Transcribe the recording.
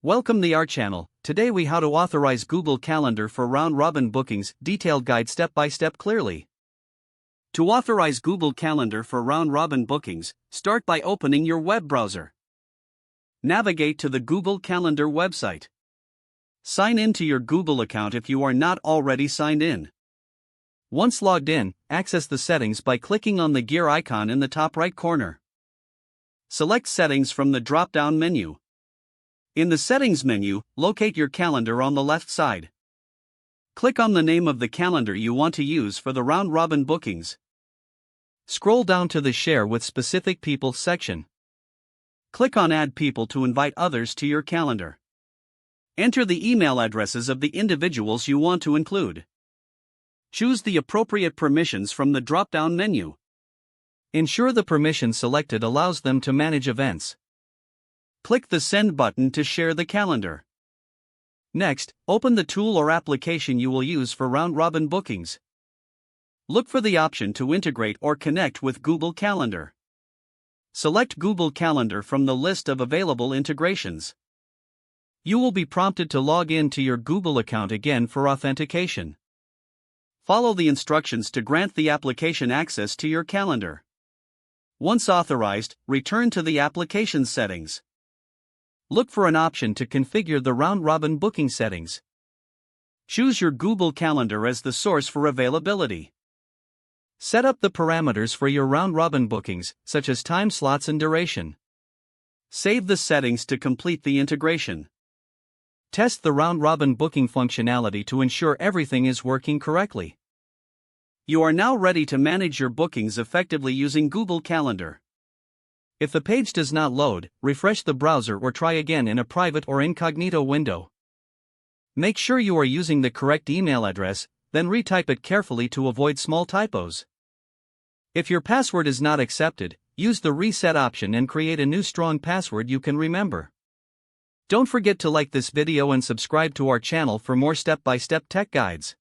Welcome to our channel. Today we how to authorize Google Calendar for round-robin bookings, detailed guide step-by-step clearly. To authorize Google Calendar for round-robin bookings, start by opening your web browser. Navigate to the Google Calendar website. Sign in to your Google account if you are not already signed in. Once logged in, access the settings by clicking on the gear icon in the top right corner. Select Settings from the drop-down menu. In the Settings menu, locate your calendar on the left side. Click on the name of the calendar you want to use for the round-robin bookings. Scroll down to the Share with Specific People section. Click on Add People to invite others to your calendar. Enter the email addresses of the individuals you want to include. Choose the appropriate permissions from the drop-down menu. Ensure the permission selected allows them to manage events. Click the Send button to share the calendar. Next, open the tool or application you will use for round-robin bookings. Look for the option to integrate or connect with Google Calendar. Select Google Calendar from the list of available integrations. You will be prompted to log in to your Google account again for authentication. Follow the instructions to grant the application access to your calendar. Once authorized, return to the application settings. Look for an option to configure the round-robin booking settings. Choose your Google Calendar as the source for availability. Set up the parameters for your round-robin bookings, such as time slots and duration. Save the settings to complete the integration. Test the round-robin booking functionality to ensure everything is working correctly. You are now ready to manage your bookings effectively using Google Calendar. If the page does not load, refresh the browser or try again in a private or incognito window. Make sure you are using the correct email address, then retype it carefully to avoid small typos. If your password is not accepted, use the reset option and create a new strong password you can remember. Don't forget to like this video and subscribe to our channel for more step-by-step tech guides.